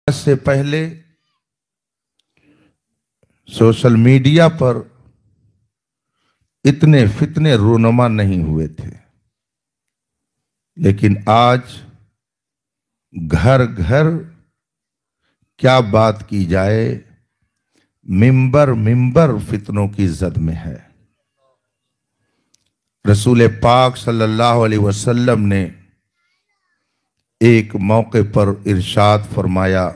आज से पहले सोशल मीडिया पर इतने फितने रूनुमा नहीं हुए थे, लेकिन आज घर घर क्या बात की जाए, मिंबर मिंबर फितनों की जद में है। रसूल पाक सल्लल्लाहु अलैहि वसल्लम ने एक मौके पर इरशाद फरमाया,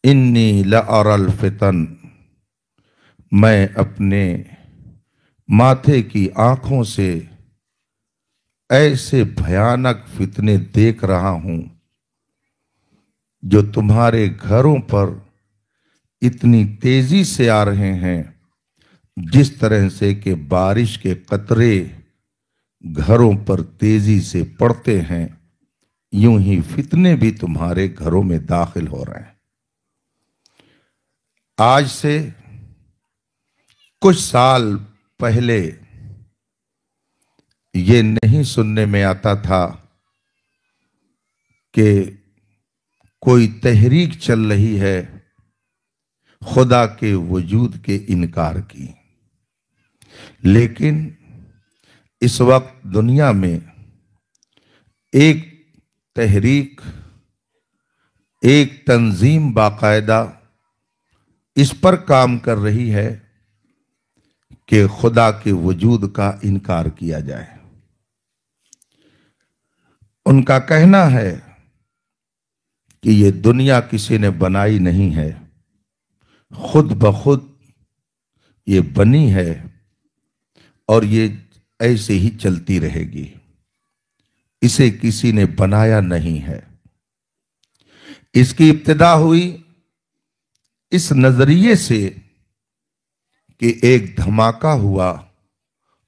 इन्नी लअरल फितन, मैं अपने माथे की आंखों से ऐसे भयानक फितने देख रहा हूं जो तुम्हारे घरों पर इतनी तेजी से आ रहे हैं, जिस तरह से कि बारिश के कतरे घरों पर तेजी से पड़ते हैं, यूं ही फितने भी तुम्हारे घरों में दाखिल हो रहे हैं। आज से कुछ साल पहले ये नहीं सुनने में आता था कि कोई तहरीक चल रही है खुदा के वजूद के इनकार की, लेकिन इस वक्त दुनिया में एक तहरीक, एक तंजीम बाकायदा इस पर काम कर रही है कि खुदा के वजूद का इनकार किया जाए। उनका कहना है कि ये दुनिया किसी ने बनाई नहीं है, खुद ब खुद ये बनी है और ये ऐसे ही चलती रहेगी, इसे किसी ने बनाया नहीं है। इसकी इब्तिदा हुई इस नजरिए से कि एक धमाका हुआ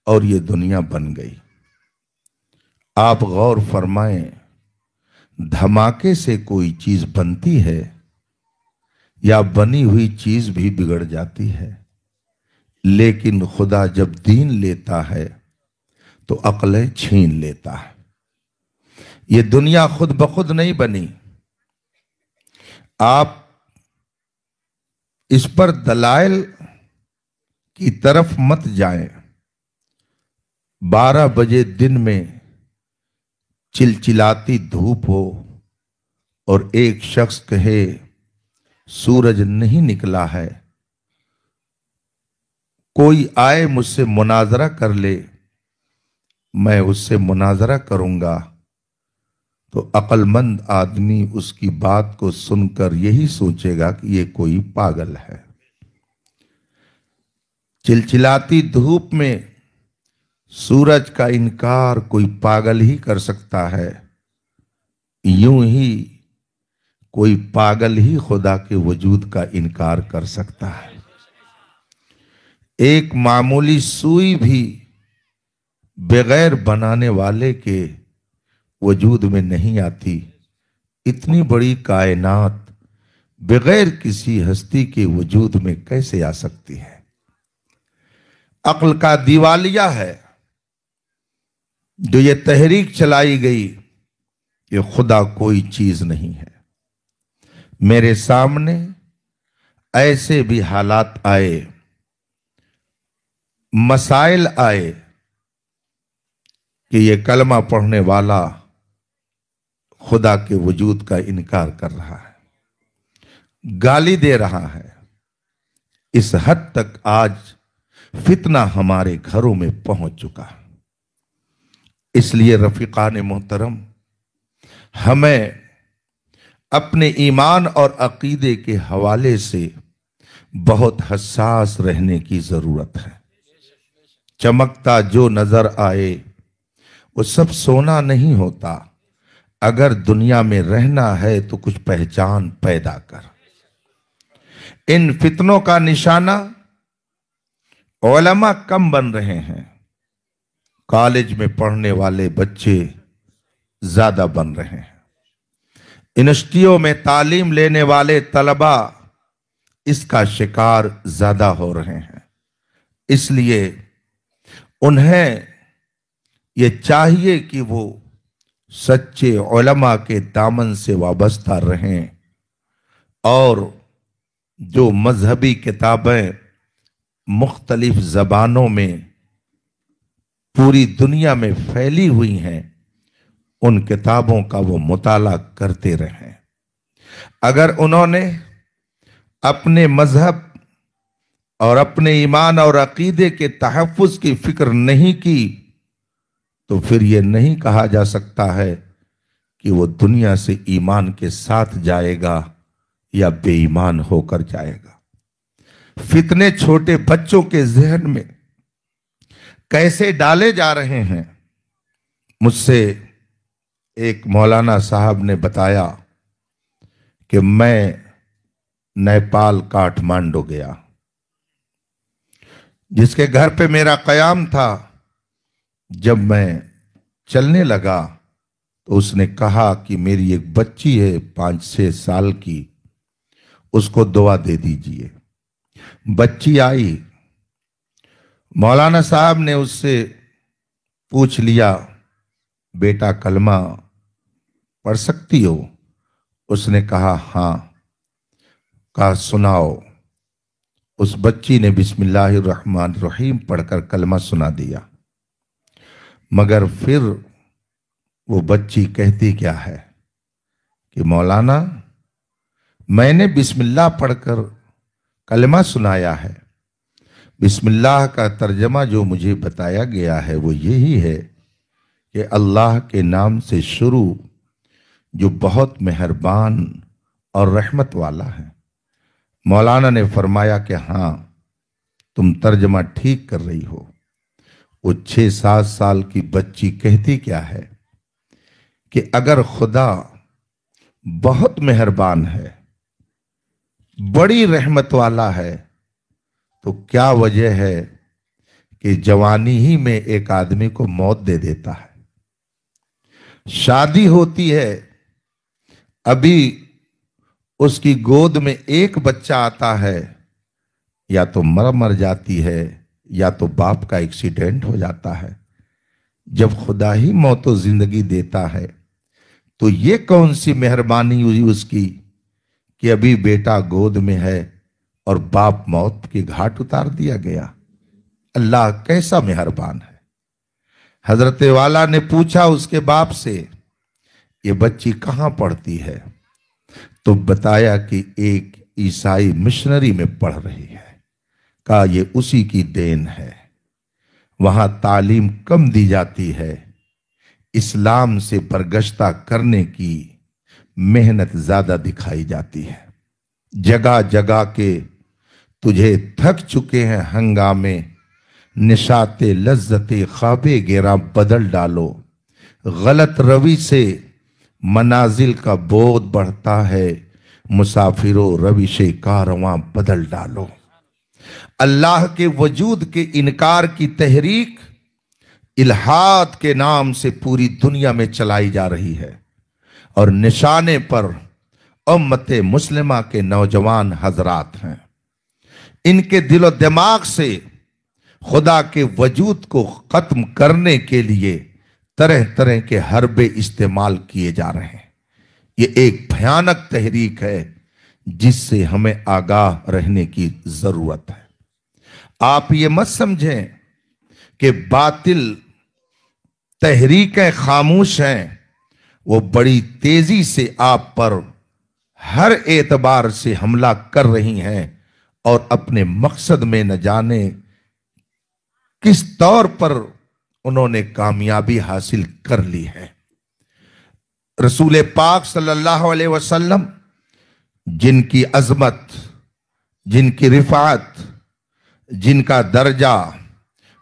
और ये दुनिया बन गई। आप गौर फरमाएं, धमाके से कोई चीज बनती है या बनी हुई चीज भी बिगड़ जाती है, लेकिन खुदा जब दीन लेता है तो अक्लें छीन लेता है। ये दुनिया खुद ब खुद नहीं बनी। आप इस पर दलाइल की तरफ मत जाएं। 12 बजे दिन में चिलचिलाती धूप हो और एक शख्स कहे सूरज नहीं निकला है, कोई आए मुझसे मुनाजरा कर ले, मैं उससे मुनाजरा करूंगा, तो अक्लमंद आदमी उसकी बात को सुनकर यही सोचेगा कि ये कोई पागल है। चिलचिलाती धूप में सूरज का इनकार कोई पागल ही कर सकता है, यूं ही कोई पागल ही खुदा के वजूद का इनकार कर सकता है। एक मामूली सुई भी बगैर बनाने वाले के वजूद में नहीं आती, इतनी बड़ी कायनात बगैर किसी हस्ती के वजूद में कैसे आ सकती है? अक्ल का दिवालिया है जो ये तहरीक चलाई गई कि खुदा कोई चीज नहीं है। मेरे सामने ऐसे भी हालात आए, मसाइल आए कि ये कलमा पढ़ने वाला खुदा के वजूद का इनकार कर रहा है, गाली दे रहा है। इस हद तक आज फितना हमारे घरों में पहुंच चुका। इसलिए रफीकान मोहतरम, हमें अपने ईमान और अकीदे के हवाले से बहुत हसास रहने की जरूरत है। चमकता जो नजर आए वो सब सोना नहीं होता। अगर दुनिया में रहना है तो कुछ पहचान पैदा कर। इन फितनों का निशाना उलमा कम बन रहे हैं, कॉलेज में पढ़ने वाले बच्चे ज्यादा बन रहे हैं, यूनिवर्सिटियों में तालीम लेने वाले तलबा इसका शिकार ज्यादा हो रहे हैं। इसलिए उन्हें ये चाहिए कि वो सच्चे उलमा के दामन से वाबस्ता रहें और जो मजहबी किताबें मुख्तलिफ ज़बानों में पूरी दुनिया में फैली हुई हैं, उन किताबों का वो मुताला करते रहें। अगर उन्होंने अपने मजहब और अपने ईमान और अकीदे के तहफ़्फ़ुज़ की फिक्र नहीं की, तो फिर यह नहीं कहा जा सकता है कि वो दुनिया से ईमान के साथ जाएगा या बेईमान होकर जाएगा। फितने छोटे बच्चों के जहन में कैसे डाले जा रहे हैं। मुझसे एक मौलाना साहब ने बताया कि मैं नेपाल काठमांडू गया, जिसके घर पे मेरा क़याम था। जब मैं चलने लगा तो उसने कहा कि मेरी एक बच्ची है 5-6 साल की, उसको दुआ दे दीजिए। बच्ची आई, मौलाना साहब ने उससे पूछ लिया, बेटा कलमा पढ़ सकती हो? उसने कहा हाँ। कहा सुनाओ। उस बच्ची ने बिस्मिल्लाहिर्रहमानिर्रहीम पढ़कर कलमा सुना दिया। मगर फिर वो बच्ची कहती क्या है कि मौलाना, मैंने बिस्मिल्लाह पढ़कर कलमा सुनाया है। बिस्मिल्लाह का तर्जमा जो मुझे बताया गया है वो यही है कि अल्लाह के नाम से शुरू, जो बहुत मेहरबान और रहमत वाला है। मौलाना ने फरमाया कि हाँ, तुम तर्जमा ठीक कर रही हो। वो 6-7 साल की बच्ची कहती क्या है कि अगर खुदा बहुत मेहरबान है, बड़ी रहमत वाला है, तो क्या वजह है कि जवानी ही में एक आदमी को मौत दे देता है। शादी होती है, अभी उसकी गोद में एक बच्चा आता है, या तो मर जाती है या तो बाप का एक्सीडेंट हो जाता है। जब खुदा ही मौत और जिंदगी देता है तो ये कौन सी मेहरबानी हुई उसकी कि अभी बेटा गोद में है और बाप मौत के घाट उतार दिया गया। अल्लाह कैसा मेहरबान है। हजरत वाला ने पूछा उसके बाप से, ये बच्ची कहां पढ़ती है? तो बताया कि एक ईसाई मिशनरी में पढ़ रही है। कहा ये उसी की देन है, वहां तालीम कम दी जाती है, इस्लाम से बरगश्ता करने की मेहनत ज्यादा दिखाई जाती है। जगह जगह के तुझे थक चुके हैं हंगामे, निशाते लज्जते ख्वाबे गिरा बदल डालो। गलत रवि से मनाजिल का बोध बढ़ता है, मुसाफिरों रविशे कारवां बदल डालो। अल्लाह के वजूद के इनकार की तहरीक इल्हाद के नाम से पूरी दुनिया में चलाई जा रही है, और निशाने पर उम्मत मुस्लिमा के नौजवान हजरात हैं। इनके दिलो दिमाग से खुदा के वजूद को खत्म करने के लिए तरह तरह के हरबे इस्तेमाल किए जा रहे हैं। ये एक भयानक तहरीक है जिससे हमें आगाह रहने की जरूरत है। आप ये मत समझें कि बातिल तहरीकें खामोश हैं, वो बड़ी तेजी से आप पर हर एतबार से हमला कर रही हैं और अपने मकसद में न जाने किस तौर पर उन्होंने कामयाबी हासिल कर ली है। रसूल पाक सल्लल्लाहु अलैहि वसल्लम, जिनकी अजमत, जिनकी रिफात, जिनका दर्जा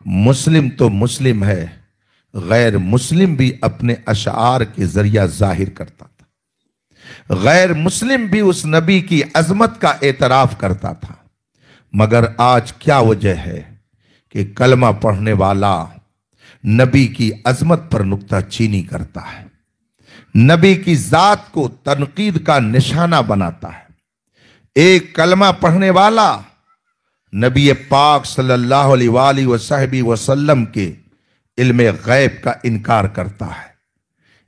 मुस्लिम तो मुस्लिम है, गैर मुस्लिम भी अपने अशार के जरिया जाहिर करता था। गैर मुस्लिम भी उस नबी की अजमत का एतराफ करता था। मगर आज क्या वजह है कि कलमा पढ़ने वाला नबी की अजमत पर नुक्ताचीनी करता है, नबी की जात को तनकीद का निशाना बनाता है। एक कलमा पढ़ने वाला नबी पाक सल्लल्लाहु अलैहि वसल्लम के इल्मे गैब का इनकार करता है।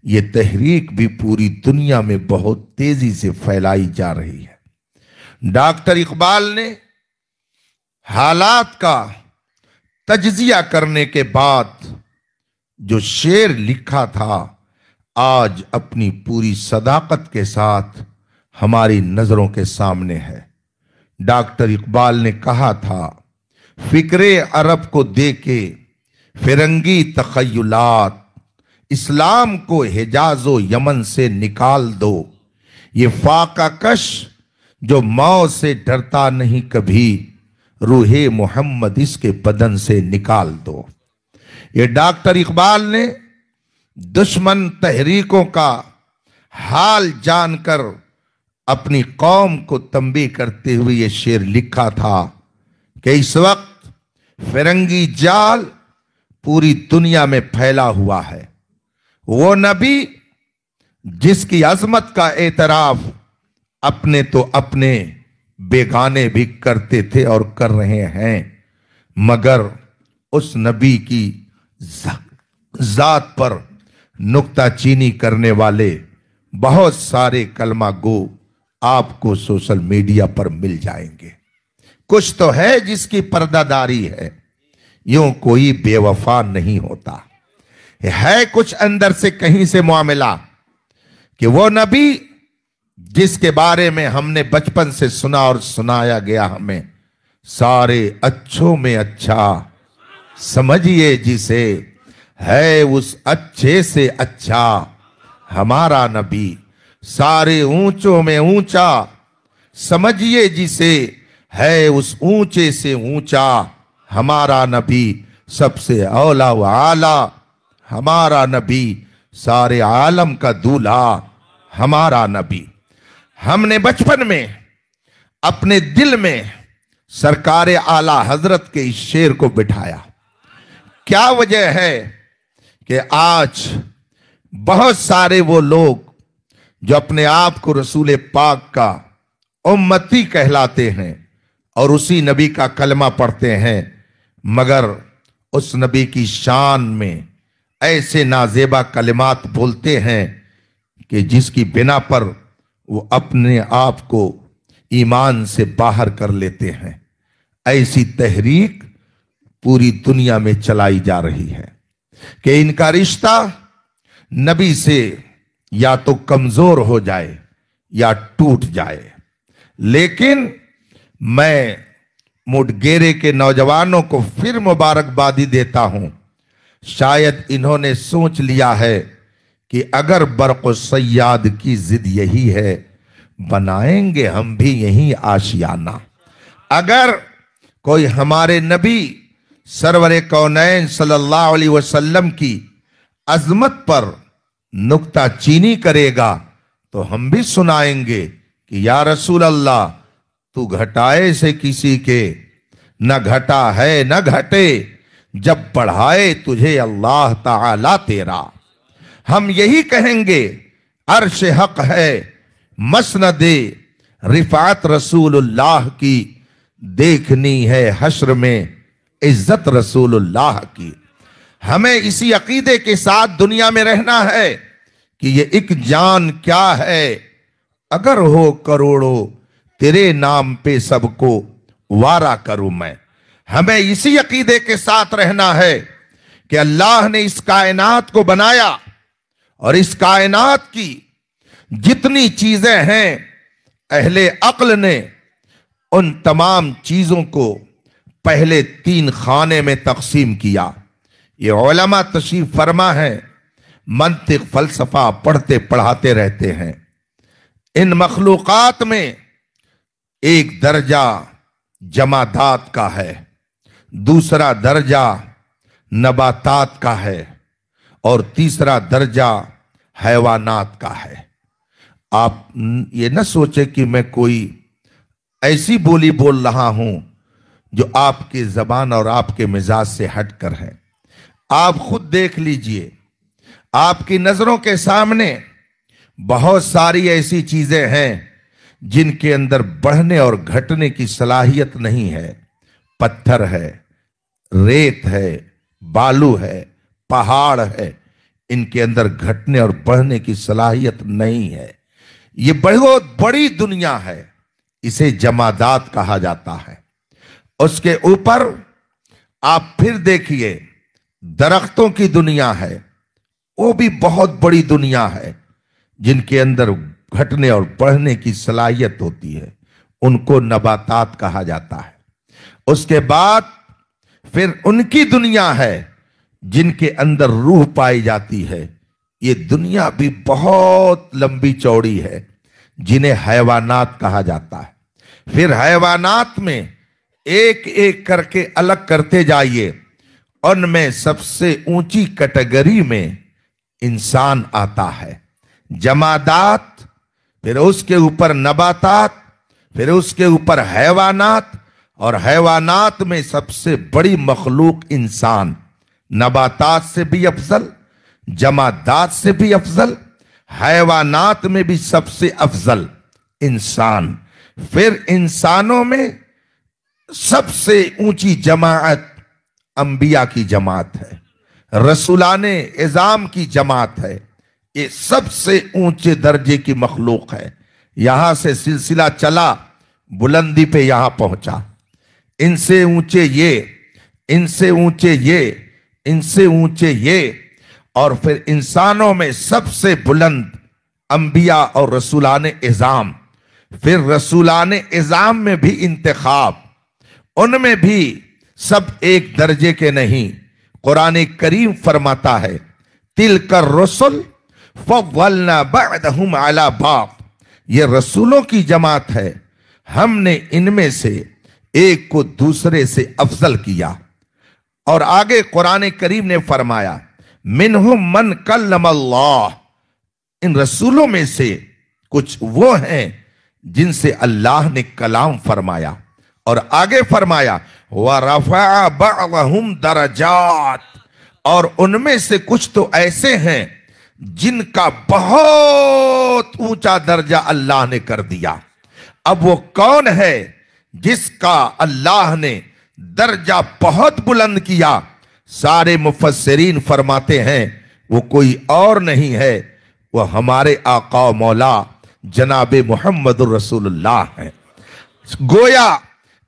यह तहरीक भी पूरी दुनिया में बहुत तेजी से फैलाई जा रही है। डॉक्टर इकबाल ने हालात का तज्जिया करने के बाद जो शेर लिखा था, आज अपनी पूरी सदाकत के साथ हमारी नजरों के सामने है। डॉक्टर इकबाल ने कहा था, फिक्रे अरब को देके फिरंगी तखय्युलात, इस्लाम को हिजाजो यमन से निकाल दो। ये फाका कश जो मौत से डरता नहीं कभी, रूहे मोहम्मद इसके बदन से निकाल दो। ये डॉक्टर इकबाल ने दुश्मन तहरीकों का हाल जानकर अपनी कौम को तंबीह करते हुए ये शेर लिखा था कि इस वक्त फिरंगी जाल पूरी दुनिया में फैला हुआ है। वो नबी जिसकी अजमत का एतराफ अपने तो अपने बेगाने भी करते थे और कर रहे हैं, मगर उस नबी की जात पर नुक्ताचीनी करने वाले बहुत सारे कलमा गो आपको सोशल मीडिया पर मिल जाएंगे। कुछ तो है जिसकी पर्दादारी है, यूं कोई बेवफा नहीं होता है। कुछ अंदर से कहीं से मामला कि वो नबी जिसके बारे में हमने बचपन से सुना और सुनाया गया हमें, सारे अच्छों में अच्छा समझिए जिसे, है उस अच्छे से अच्छा हमारा नबी। सारे ऊंचों में ऊंचा समझिए जिसे, है उस ऊंचे से ऊंचा हमारा नबी। सबसे औला व आला हमारा नबी, सारे आलम का दूल्हा हमारा नबी। हमने बचपन में अपने दिल में सरकार आला हजरत के इस शेर को बिठाया। क्या वजह है कि आज बहुत सारे वो लोग जो अपने आप को रसूल पाक का उम्मती कहलाते हैं और उसी नबी का कलमा पढ़ते हैं, मगर उस नबी की शान में ऐसे नाजेबा कलिमात बोलते हैं कि जिसकी बिना पर वो अपने आप को ईमान से बाहर कर लेते हैं। ऐसी तहरीक पूरी दुनिया में चलाई जा रही है कि इनका रिश्ता नबी से या तो कमजोर हो जाए या टूट जाए। लेकिन मैं मुठगेरे के नौजवानों को फिर मुबारकबादी देता हूं। शायद इन्होंने सोच लिया है कि अगर बरक़ सय्याद की जिद यही है, बनाएंगे हम भी यही आशियाना। अगर कोई हमारे नबी सरवर कौनैन सल्लल्लाहु अलैहि वसल्लम की अजमत पर नुक्ताचीनी करेगा तो हम भी सुनाएंगे कि या रसूल अल्लाह, तू घटाए से किसी के न घटा है न घटे, जब बढ़ाए तुझे अल्लाह ताला तेरा। हम यही कहेंगे, अर्श हक है मसनदे रिफात रसूलुल्लाह की, देखनी है हश्र में इज्जत रसूलुल्लाह की। हमें इसी अकीदे के साथ दुनिया में रहना है कि ये एक जान क्या है, अगर हो करोड़ों तेरे नाम पे सबको वारा करूं मैं। हमें इसी अकीदे के साथ रहना है कि अल्लाह ने इस कायनात को बनाया और इस कायनात की जितनी चीजें हैं, अहले अक्ल ने उन तमाम चीजों को पहले 3 खाने में तकसीम किया। ये उलमा तशरीफ फरमा है, मंतिक फलसफा पढ़ते पढ़ाते रहते हैं। इन मखलूकात में एक दर्जा जमादात का है, दूसरा दर्जा नबातात का है और तीसरा दर्जा हैवानात का है। आप ये न सोचे कि मैं कोई ऐसी बोली बोल रहा हूं जो आपकी जबान और आपके मिजाज से हटकर है। आप खुद देख लीजिए, आपकी नजरों के सामने बहुत सारी ऐसी चीजें हैं जिनके अंदर बढ़ने और घटने की सलाहियत नहीं है। पत्थर है, रेत है, बालू है, पहाड़ है, इनके अंदर घटने और बढ़ने की सलाहियत नहीं है। ये बहुत बड़ी दुनिया है, इसे जमादात कहा जाता है। उसके ऊपर आप फिर देखिए दरख्तों की दुनिया है, वो भी बहुत बड़ी दुनिया है, जिनके अंदर घटने और बढ़ने की सलाहियत होती है, उनको नबातात कहा जाता है। उसके बाद फिर उनकी दुनिया है जिनके अंदर रूह पाई जाती है। ये दुनिया भी बहुत लंबी चौड़ी है, जिन्हें हैवानात कहा जाता है। फिर हैवानात में एक एक करके अलग करते जाइए, उनमें सबसे ऊंची कैटेगरी में इंसान आता है। जमादात, फिर उसके ऊपर नबातात, फिर उसके ऊपर हैवानात, और हैवानात में सबसे बड़ी मखलूक इंसान। नबातात से भी अफजल, जमादात से भी अफजल, हैवानात में भी सबसे अफजल इंसान। फिर इंसानों में सबसे ऊंची जमात अंबिया की जमात है, रसूलाने इज़ाम की जमात है। ये सबसे ऊंचे दर्जे की मखलूक है। यहां से सिलसिला चला, बुलंदी पे यहां पहुंचा। इनसे ऊंचे ये, इनसे ऊंचे ये, इनसे ऊंचे ये, और फिर इंसानों में सबसे बुलंद अंबिया और रसूलाने इज़ाम। फिर रसूलाने इज़ाम में भी इंतखाब, उनमें भी सब एक दर्जे के नहीं। कुरान करीम फरमाता है तिलकर रसूल फव्वलना बअदहुम अला बाब, ये रसूलों की जमात है, हमने इनमें से एक को दूसरे से अफजल किया। और आगे कुरान करीम ने फरमाया मिनहुम मन कल्लमल्लाह, इन रसूलों में से कुछ वो हैं जिनसे अल्लाह ने कलाम फरमाया। और आगे फरमाया व रफ़अ बअदहुम दरजात, और उनमें से कुछ तो ऐसे हैं जिनका बहुत ऊंचा दर्जा अल्लाह ने कर दिया। अब वो कौन है जिसका अल्लाह ने दर्जा बहुत बुलंद किया? सारे मुफस्सिरीन फरमाते हैं वो कोई और नहीं है, वो हमारे आका मौला जनाबे मुहम्मदुर रसूलुल्लाह हैं। गोया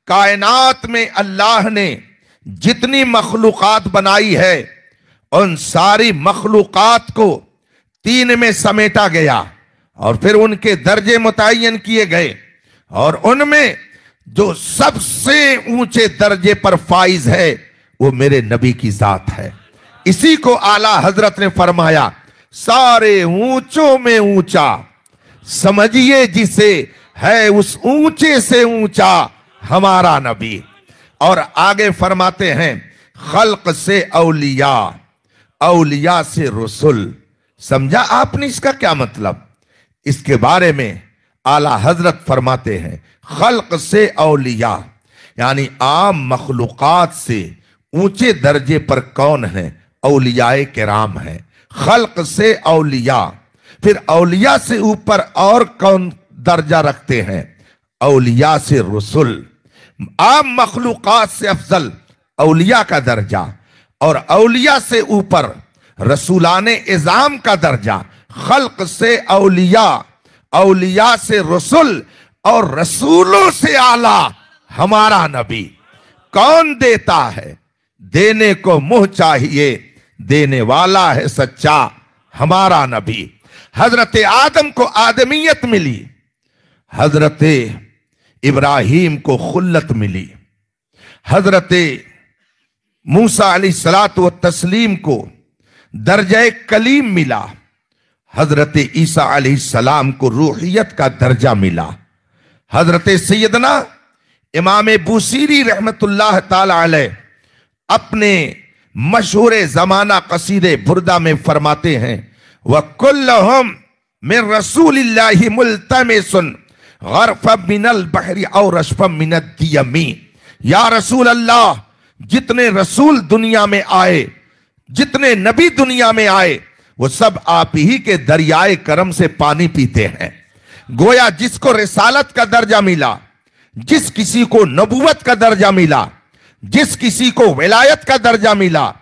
कायनात में अल्लाह ने जितनी मखलूकात बनाई है, उन सारी मखलूकात को तीन में समेटा गया, और फिर उनके दर्जे मुतय्यन किए गए, और उनमें जो सबसे ऊंचे दर्जे पर फाइज है वो मेरे नबी की जात है। इसी को आला हजरत ने फरमाया सारे ऊंचों में ऊंचा समझिए जिसे, है उस ऊंचे से ऊंचा हमारा नबी। और आगे फरमाते हैं खल्क से औलिया, औलिया से रसूल। समझा आपने इसका क्या मतलब? इसके बारे में आला हजरत फरमाते हैं खल्क से औलिया, यानी आम मखलूकात से ऊंचे दर्जे पर कौन है? औलियाए किराम है। खल्क से औलिया, फिर औलिया से ऊपर और कौन दर्जा रखते हैं? औलिया से रसूल। आम मखलूकात से अफजल औलिया का दर्जा, और औलिया से ऊपर रसूलाने इज़ाम का दर्जा। खल्क से औलिया, औलिया से रसूल, और रसूलों से आला हमारा नबी। कौन देता है? देने को मुंह चाहिए, देने वाला है सच्चा हमारा नबी। हजरत आदम को आदमियत मिली, हजरत इब्राहिम को खुल्लत मिली, हजरत मूसा अलैहिस्सलातु व तस्लीम को दर्जा कलीम मिला, हजरत ईसा अलैहिस्सलाम को रूहियत का दर्जा मिला, हजरत सैयदना इमाम बूसीरी रहमतुल्लाह ताला अलैह अपने मशहूर जमाना कसीदे बुर्दा में फरमाते हैं व कुल्लुहुम मिन रसूलिल्लाहि मुल्तमिसुन गरफ़ मिनल बहरी और रशफ़ मिनद दियमी। या रसूल अल्लाह, जितने रसूल दुनिया में आए, जितने नबी दुनिया में आए, वो सब आप ही के दरियाए करम से पानी पीते हैं। गोया जिसको रिसालत का दर्जा मिला, जिस किसी को नबूवत का दर्जा मिला, जिस किसी को विलायत का दर्जा मिला,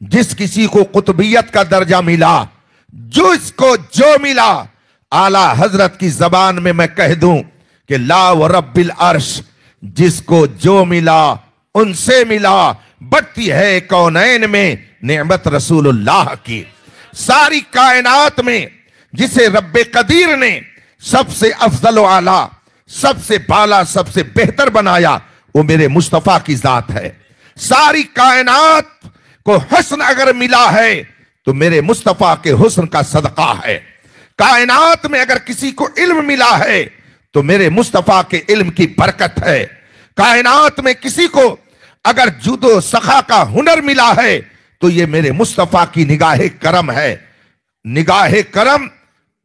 जिस किसी को कुतुबियत का दर्जा मिला, जो इसको जो मिला, आला हजरत की जबान में मैं कह दूं कि ला व रब्बिल अर्श, जिसको जो मिला उनसे मिला, बढ़ती है कौनैन में नेमत रसूलुल्लाह की। सारी कायनात में जिसे रब्बे कदीर ने सबसे अफजल व आला, सबसे बाला, सबसे बेहतर बनाया, वो मेरे मुस्तफा की जात है। सारी कायनात को हुस्न अगर मिला है तो मेरे मुस्तफा के हुस्न का सदका है। कायनात में अगर किसी को इल्म मिला है तो मेरे मुस्तफा के इल्म की बरकत है। कायनात में किसी को अगर जुदो सखा का हुनर मिला है तो ये मेरे मुस्तफा की निगाहे करम है। निगाहे करम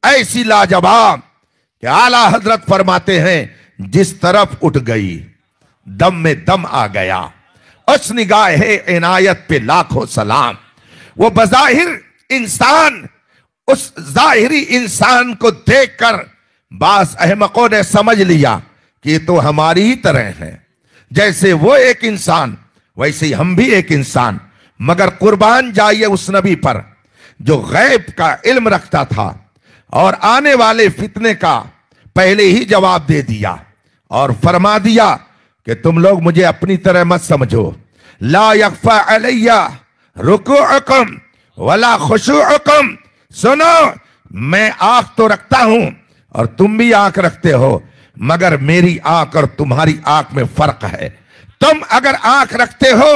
ऐसी लाजवाब कि आला हजरत फरमाते हैं जिस तरफ उठ गई दम में दम आ गया, उस निगाहे इनायत पे लाखों सलाम। वो बज़ाहिर इंसान, उस जाहिरी इंसान को देखकर बास अहमकों ने समझ लिया कि तो हमारी ही तरह है। जैसे वो एक इंसान वैसे ही हम भी एक इंसान। मगर कुर्बान जाइए उस नबी पर जो गैब का इल्म रखता था और आने वाले फितने का पहले ही जवाब दे दिया और फरमा दिया कि तुम लोग मुझे अपनी तरह मत समझो। ला यख्फा अलैया रुकूअकुम वला खुशूअकुम। सुनो, मैं आंख तो रखता हूं और तुम भी आंख रखते हो, मगर मेरी आंख और तुम्हारी आंख में फर्क है। तुम अगर आंख रखते हो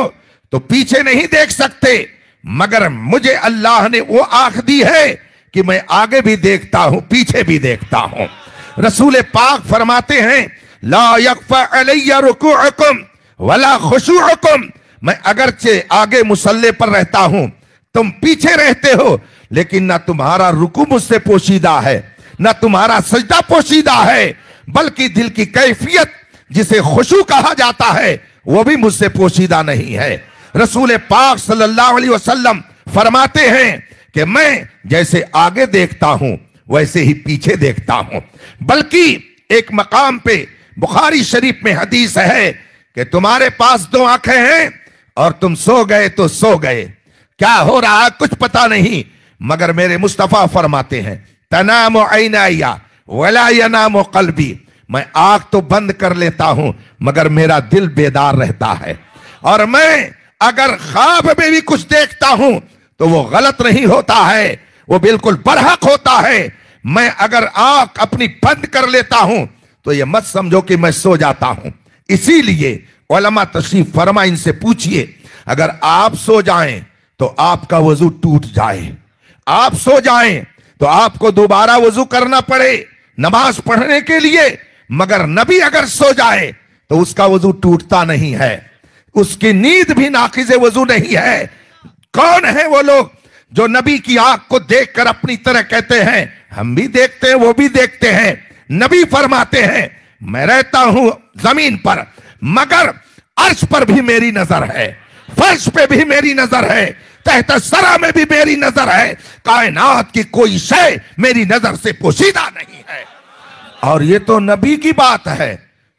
तो पीछे नहीं देख सकते, मगर मुझे अल्लाह ने वो आंख दी है कि मैं आगे भी देखता हूं, पीछे भी देखता हूं। रसूल पाक फरमाते हैं ला यख्फा अलैया रुकूअकुम वला खुशूअकुम। मैं अगरचे आगे मुसल्ले पर रहता हूं, तुम पीछे रहते हो, लेकिन ना तुम्हारा रुकू मुझसे पोशीदा है, ना तुम्हारा सजदा पोशीदा है, बल्कि दिल की कैफियत जिसे खुशू कहा जाता है वो भी मुझसे पोशीदा नहीं है। रसूल पाक सल्लल्लाहु अलैहि वसल्लम फरमाते हैं कि मैं जैसे आगे देखता हूं वैसे ही पीछे देखता हूं। बल्कि एक मकाम पे बुखारी शरीफ में हदीस है कि तुम्हारे पास दो आंखें हैं और तुम सो गए तो सो गए, क्या हो रहा है कुछ पता नहीं, मगर मेरे मुस्तफा फरमाते हैं तनामु ऐनाया वला यनामु कल्बी। मैं आंख तो बंद कर लेता हूं मगर मेरा दिल बेदार रहता है। और मैं अगर ख्वाब में भी कुछ देखता हूं तो वो गलत नहीं होता है, वो बिल्कुल बरहक होता है। मैं अगर आंख अपनी बंद कर लेता हूं तो ये मत समझो कि मैं सो जाता हूं। इसीलिए उलमा तशरीफ फरमा, इनसे पूछिए अगर आप सो जाएं तो आपका वजू टूट जाए, आप सो जाएं तो आपको दोबारा वजू करना पड़े नमाज पढ़ने के लिए, मगर नबी अगर सो जाए तो उसका वजू टूटता नहीं है, उसकी नींद भी नाकिज़े वजू नहीं है। कौन है वो लोग जो नबी की आंख को देखकर अपनी तरह कहते हैं हम भी देखते हैं वो भी देखते हैं। नबी फरमाते हैं मैं रहता हूं जमीन पर मगर अर्श पर भी मेरी नजर है, फर्श पे भी मेरी नजर है, तहत सरा में भी मेरी नजर है, कायनात की कोई शय मेरी नजर से पोशीदा नहीं है। और ये तो नबी की बात है,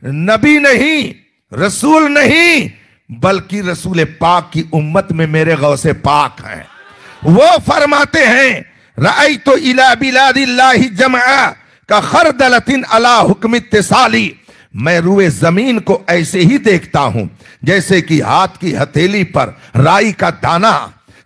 नबी नहीं, रसूल नहीं, बल्कि रसूल पाक की उम्मत में मेरे गौसे पाक हैं। वो फरमाते हैं रअई तो इला बिलादिल्लाहि जमआ का खरदलतिन अला हुक्म इत्तिसाली। मैं रुए जमीन को ऐसे ही देखता हूं जैसे कि हाथ की हथेली पर राई का दाना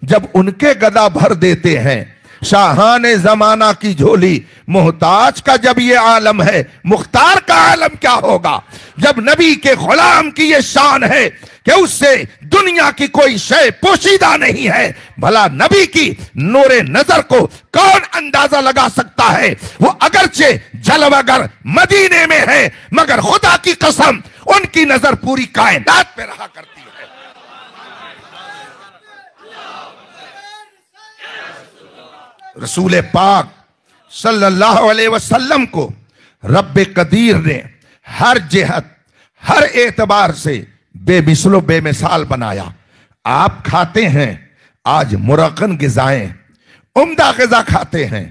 जब उनके गदा भर देते हैं। शाहाने जमाना की झोली मोहताज का जब ये आलम है, मुख्तार का आलम क्या होगा। जब नबी के गुलाम की ये शान है कि उससे दुनिया की कोई शय पोशीदा नहीं है, भला नबी की नूरे नजर को कौन अंदाजा लगा सकता है। वो अगरचे जलवागर मदीने में है मगर खुदा की कसम उनकी नजर पूरी कायनात पे रहा करती है। रसूल पाक सल्लल्लाहु अलैहि वसल्लम को रब्बे कदीर ने हर जिहत हर एतबार से बेमिसलो बेमिसाल बनाया। आप खाते हैं आज मुरक्कन ग़िज़ाएं, उम्दा ग़िज़ा खाते हैं,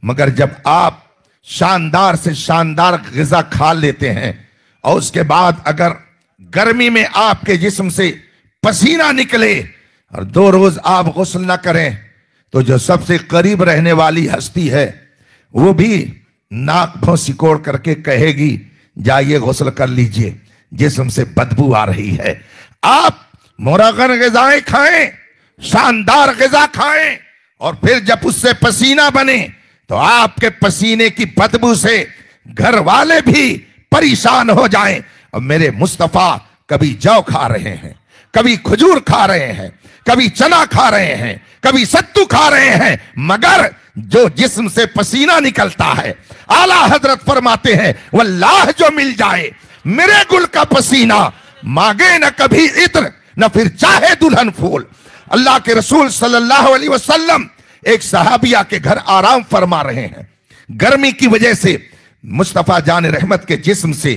मगर जब आप शानदार से शानदार ग़िज़ा खा लेते हैं और उसके बाद अगर गर्मी में आपके जिस्म से पसीना निकले और 2 रोज आप गुस्ल न करें तो जो सबसे करीब रहने वाली हस्ती है वो भी नाक भौं सिकोड़ करके कहेगी जाइए गुस्ल कर लीजिए, जिस्म से बदबू आ रही है। आप मुरगन ग़िज़ाएं खाएं, शानदार ग़िज़ा खाएं, और फिर जब उससे पसीना बने तो आपके पसीने की बदबू से घर वाले भी परेशान हो जाएं। और मेरे मुस्तफा कभी जौ खा रहे हैं, कभी खजूर खा रहे हैं, कभी चना खा रहे हैं, कभी सत्तू खा रहे हैं, मगर जो जिस्म से पसीना निकलता है, आला हजरत फरमाते हैं वल्लाह जो मिल जाए मेरे गुल का पसीना, मांगे न कभी इत्र न फिर चाहे दुल्हन फूल। अल्लाह के रसूल सल्लल्लाहु अलैहि वसल्लम एक सहाबिया के घर आराम फरमा रहे हैं। गर्मी की वजह से मुस्तफा जान रहमत के जिस्म से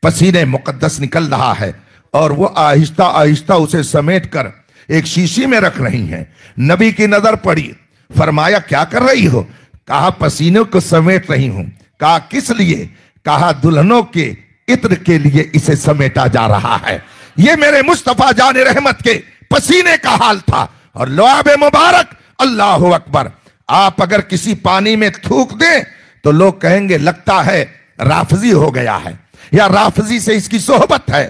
पसीने मुकद्दस निकल रहा है, और वो आहिस्ता आहिस्ता उसे समेट कर एक शीशी में रख रही हैं। नबी की नजर पड़ी, फरमाया क्या कर रही हो? कहा पसीनों को समेट रही हूं। कहा किस लिए? कहा दुल्हनों के इत्र के लिए इसे समेटा जा रहा है। ये मेरे मुस्तफा जान रहमत के पसीने का हाल था। और लुआब मुबारक, अल्लाह अकबर, आप अगर किसी पानी में थूक दें तो लोग कहेंगे लगता है राफजी हो गया है, या राफजी से इसकी सोहबत है।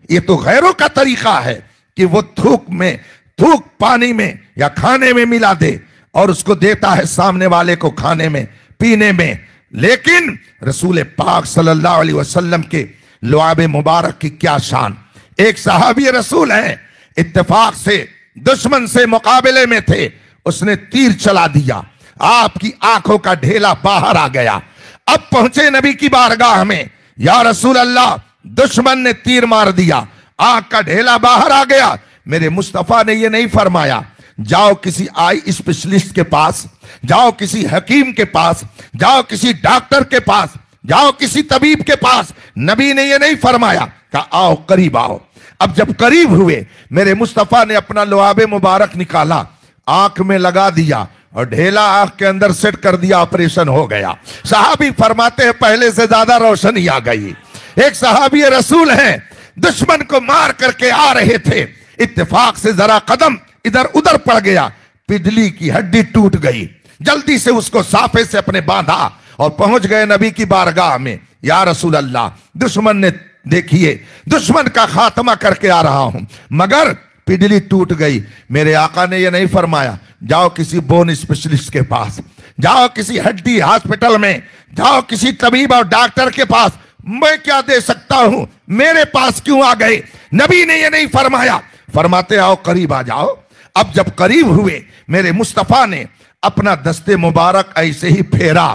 ये तो गैरों का तरीका है कि वो थूक पानी में या खाने में मिला दे और उसको देता है सामने वाले को खाने में पीने में। लेकिन रसूल पाक सल्लल्लाहु अलैहि वसल्लम के लुआब मुबारक की क्या शान। एक सहाबी रसूल है, इत्तेफाक से दुश्मन से मुकाबले में थे, उसने तीर चला दिया, आपकी आंखों का ढेला बाहर आ गया। अब पहुंचे नबी की बारगाह में, या रसूल अल्लाह दुश्मन ने तीर मार दिया, आंख का ढेला बाहर आ गया। मेरे मुस्तफा ने यह नहीं फरमाया जाओ किसी आई स्पेशलिस्ट के पास, जाओ किसी हकीम के पास, जाओ किसी डॉक्टर के पास, जाओ किसी तबीब के पास। नबी ने यह नहीं फरमाया, कहा आओ करीब आओ। अब जब करीब हुए, मेरे मुस्तफा ने अपना लुआब मुबारक निकाला, आंख में लगा दिया और ढेला आंख के अंदर सेट कर दिया, ऑपरेशन हो गया। सहाबी फरमाते हैं पहले से ज्यादा रोशनी आ गई। एक सहाबी रसूल हैं, दुश्मन को मार करके आ रहे थे, इत्तेफाक से जरा कदम इधर उधर पड़ गया, पिछली की हड्डी टूट गई। जल्दी से उसको साफे से अपने बांधा और पहुंच गए नबी की बारगाह में। या रसूल अल्लाह, दुश्मन ने देखिए दुश्मन का खात्मा करके आ रहा हूं, मगर पिडली टूट गई। मेरे आका ने यह नहीं फरमाया जाओ किसी बोन स्पेशलिस्ट के पास, जाओ किसी हड्डी हॉस्पिटल में, जाओ किसी तबीब और डॉक्टर के पास, मैं क्या दे सकता हूं, मेरे पास क्यों आ गए। नबी ने यह नहीं फरमाया, फरमाते आओ करीब आ जाओ। अब जब करीब हुए, मेरे मुस्तफा ने अपना दस्ते मुबारक ऐसे ही फेरा,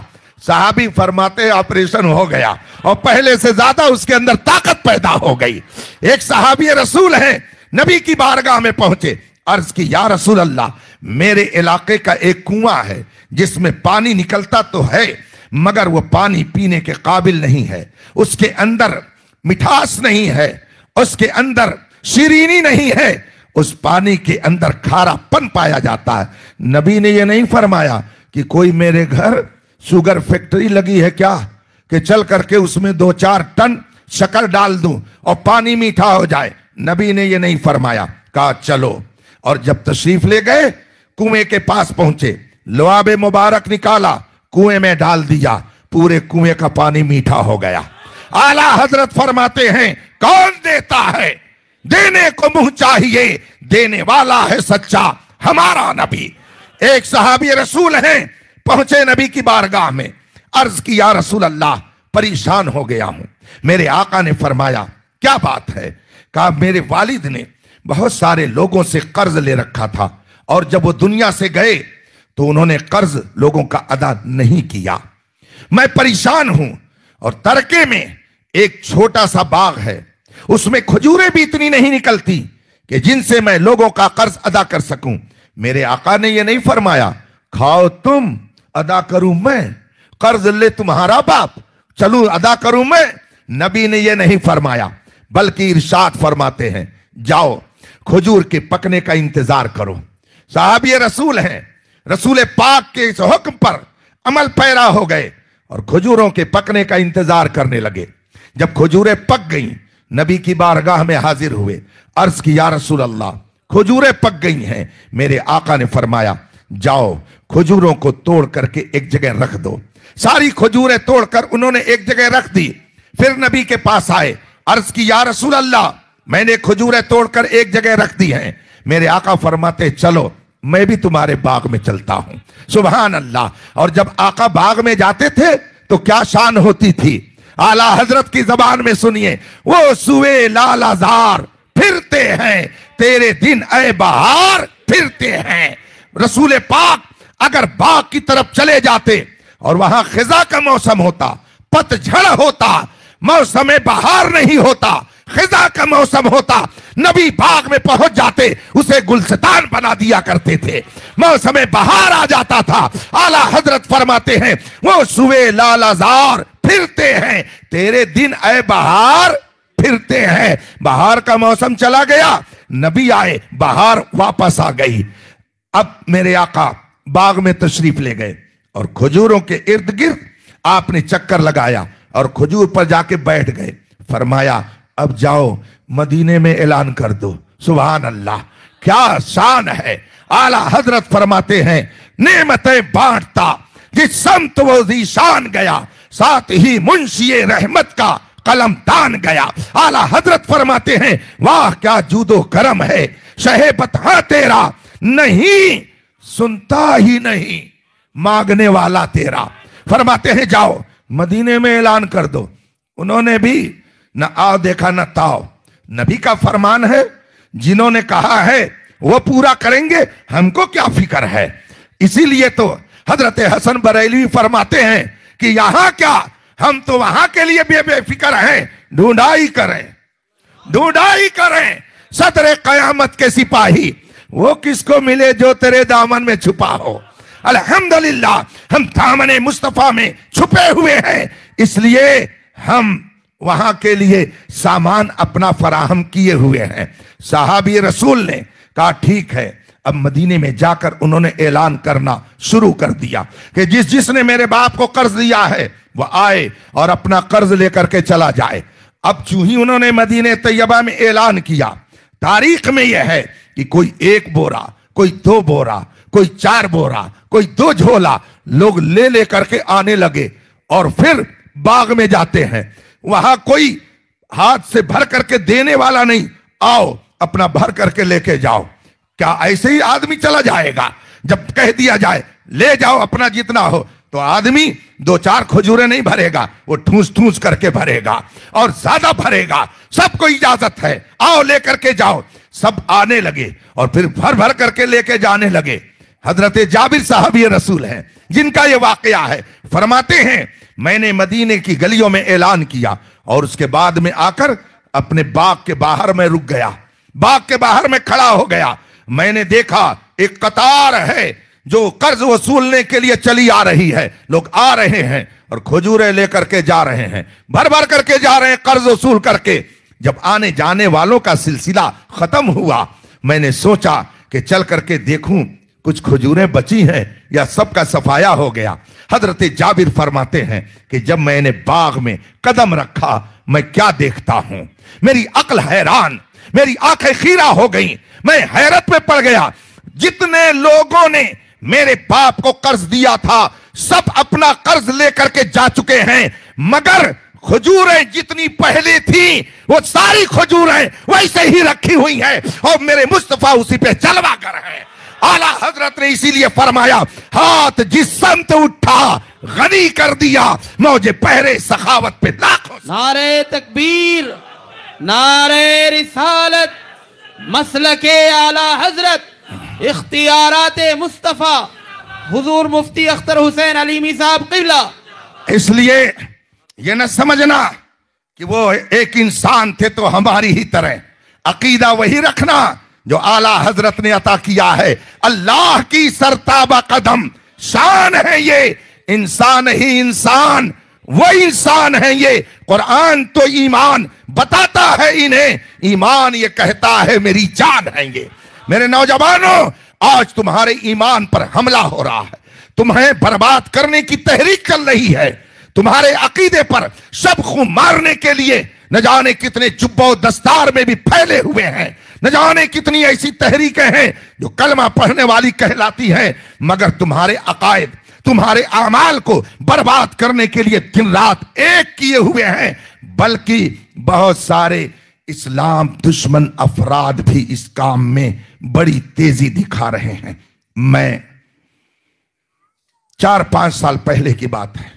साहबी फरमाते ऑपरेशन हो गया और पहले से ज्यादा उसके अंदर ताकत पैदा हो गई। एक सहाबी रसूल है, नबी की बारगाह में पहुंचे, अर्ज की या रसूल अल्लाह, मेरे इलाके का एक कुआं है जिसमें पानी निकलता तो है, मगर वो पानी पीने के काबिल नहीं है, उसके अंदर मिठास नहीं है, उसके अंदर शीरीनी नहीं है, उस पानी के अंदर खारापन पाया जाता है। नबी ने यह नहीं फरमाया कि कोई मेरे घर शुगर फैक्ट्री लगी है क्या, कि चल करके उसमें 2-4 टन शक्कर डाल दूं और पानी मीठा हो जाए। नबी ने यह नहीं फरमाया, कहा चलो। और जब तशरीफ ले गए, कुएं के पास पहुंचे, लुआब मुबारक निकाला, कुएं में डाल दिया, पूरे कुएं का पानी मीठा हो गया। आला हजरत फरमाते हैं कौन देता है, देने को मुंह चाहिए, देने वाला है सच्चा हमारा नबी। एक सहाबी रसूल हैं, पहुंचे नबी की बारगाह में, अर्ज की या रसूल अल्लाह, परेशान हो गया हूं। मेरे आका ने फरमाया क्या बात है? कहा मेरे वालिद ने बहुत सारे लोगों से कर्ज ले रखा था और जब वो दुनिया से गए तो उन्होंने कर्ज लोगों का अदा नहीं किया। मैं परेशान हूं और तरके में एक छोटा सा बाग है, उसमें खजूरें भी इतनी नहीं निकलती कि जिनसे मैं लोगों का कर्ज अदा कर सकूं। मेरे आका ने यह नहीं फरमाया खाओ तुम, अदा करूं मैं, कर्ज ले तुम्हारा बाप, चलूं अदा करूं मैं। नबी ने यह नहीं फरमाया, बल्कि इरशाद फरमाते हैं जाओ खजूर के पकने का इंतजार करो। साहबी रसूल हैं, रसूल पाक के इस हुक्म पर अमल पैरा हो गए और खजूरों के पकने का इंतजार करने लगे। जब खजूरें पक गईं, नबी की बारगाह में हाजिर हुए, अर्ज की या रसूल अल्लाह, खजूरें पक गई हैं। मेरे आका ने फरमाया जाओ खजूरों को तोड़ करके एक जगह रख दो। सारी खजूरें तोड़कर उन्होंने एक जगह रख दी। फिर नबी के पास आए, अर्ज की या रसूल अल्लाह, मैंने खजूरें तोड़कर एक जगह रख दी हैं। मेरे आका फरमाते चलो मैं भी तुम्हारे बाग में चलता हूं। सुभान अल्लाह। और जब आका बाग में जाते थे तो क्या शान होती थी। आला हजरत की जबान में सुनिए, वो सुए लालाजार फिरते हैं तेरे दिन ए बहार फिरते हैं। रसूल पाक अगर बाग की तरफ चले जाते और वहां खिजा का मौसम होता, पतझड़ होता, मौसम बहार नहीं होता, खिजा का मौसम होता, नबी बाग में पहुंच जाते, उसे गुलस्तान बना दिया करते थे, मौसम बहार आ जाता था। आला हजरत फरमाते हैं वो सुवे लालाजार फिरते हैं तेरे दिन ए बहार फिरते हैं। बहार का मौसम चला गया, नबी आए, बहार वापस आ गई। अब मेरे आका बाग में तशरीफ ले गए और खजूरों के इर्द गिर्द आपने चक्कर लगाया और खजूर पर जाके बैठ गए। फरमाया अब जाओ मदीने में ऐलान कर दो। सुभान अल्लाह, क्या शान है। आला हजरत फरमाते हैं नेमतें बांटता जिस समत वो जीशान गया, साथ ही मुंशी रहमत का कलम तान गया। आला हजरत फरमाते हैं वाह क्या जूदो करम है, शहे बता तेरा नहीं सुनता ही नहीं मांगने वाला तेरा। फरमाते हैं जाओ मदीने में ऐलान कर दो। उन्होंने भी न आओ देखा न ताओ। नबी का फरमान है, जिन्होंने कहा है वो पूरा करेंगे, हमको क्या फिक्र है। इसीलिए तो हजरत हसन बरेलवी फरमाते हैं कि यहां क्या, हम तो वहां के लिए बेफिक्र हैं, ढूंढाई करें, ढूंढाई करें। सदरे कयामत के सिपाही वो किसको मिले जो तेरे दामन में छुपा हो। अल्हम्दुलिल्लाह हम दामन मुस्तफा में छुपे हुए हैं, इसलिए हम वहां के लिए सामान अपना फराहम किए हुए हैं। साहाबी रसूल ने कहा ठीक है। अब मदीने में जाकर उन्होंने ऐलान करना शुरू कर दिया कि जिसने मेरे बाप को कर्ज दिया है वह आए और अपना कर्ज लेकर के चला जाए। अब चूं ही उन्होंने मदीने तैयबा में ऐलान किया, तारीख में यह है कि कोई 1 बोरा, कोई 2 बोरा, कोई 4 बोरा, कोई 2 झोला लोग ले लेकर के आने लगे और फिर बाग में जाते हैं। वहां कोई हाथ से भर करके देने वाला नहीं, आओ अपना भर करके लेके जाओ। क्या ऐसे ही आदमी चला जाएगा? जब कह दिया जाए ले जाओ अपना जितना हो, तो आदमी 2-4 खजूरें नहीं भरेगा, वो ठूस ठूस करके भरेगा और ज्यादा भरेगा। सबको इजाजत है, आओ लेकर के जाओ। सब आने लगे और फिर भर भर करके लेके जाने लगे। हजरत जाबिर साहबी रसूल हैं जिनका ये वाकया है। फरमाते हैं मैंने मदीने की गलियों में ऐलान किया और उसके बाद में आकर अपने बाग के बाहर में रुक गया, बाग के बाहर में खड़ा हो गया। मैंने देखा एक कतार है जो कर्ज वसूलने के लिए चली आ रही है, लोग आ रहे हैं और खजूरें लेकर के जा रहे हैं, भर भर करके जा रहे हैं कर्ज वसूल करके। जब आने जाने वालों का सिलसिला खत्म हुआ, मैंने सोचा कि चल करके देखूं कुछ खजूरें बची हैं या सबका सफाया हो गया। हजरत जाबिर फरमाते हैं कि जब मैंने बाग में कदम रखा मैं क्या देखता हूं, मेरी अक्ल हैरान, मेरी आंखें खीरा हो गई, मैं हैरत में पड़ गया। जितने लोगों ने मेरे बाप को कर्ज दिया था सब अपना कर्ज लेकर के जा चुके हैं, मगर खजूरें जितनी पहले थी वो सारी खजूरें वैसे ही रखी हुई हैं और मेरे मुस्तफा उसी पे जलवा कर है। आला हजरत ने इसीलिए फरमाया हाथ जिस समत उठा गनी कर दिया, मौजे पहरे सखावत पे लाखों। नारे तकबीर, नारे रिसालत, मसलके आला हजरत, इख्तियाराते मुस्तफा हुजूर मुफ्ती अख्तर हुसैन अलीमी साहब क़िबला। इसलिए ये न समझना कि वो एक इंसान थे तो हमारी ही तरह, अकीदा वही रखना जो आला हजरत ने अता किया है। अल्लाह की सरताबा कदम शान है ये, इंसान ही इंसान, वो इंसान है ये। कुरान तो ईमान बताता है इन्हें, ईमान ये कहता है मेरी जान है ये। मेरे नौजवानों, आज तुम्हारे ईमान पर हमला हो रहा है, तुम्हें बर्बाद करने की तहरीक चल रही है, तुम्हारे अकीदे पर शब मारने के लिए न जाने कितने जुब्बो दस्तार में भी फैले हुए हैं, न जाने कितनी ऐसी तहरीकें हैं जो कलमा पढ़ने वाली कहलाती हैं, मगर तुम्हारे अकायद, तुम्हारे आमाल को बर्बाद करने के लिए दिन रात एक किए हुए हैं, बल्कि बहुत सारे इस्लाम दुश्मन अफराद भी इस काम में बड़ी तेजी दिखा रहे हैं। मैं 4-5 साल पहले की बात है,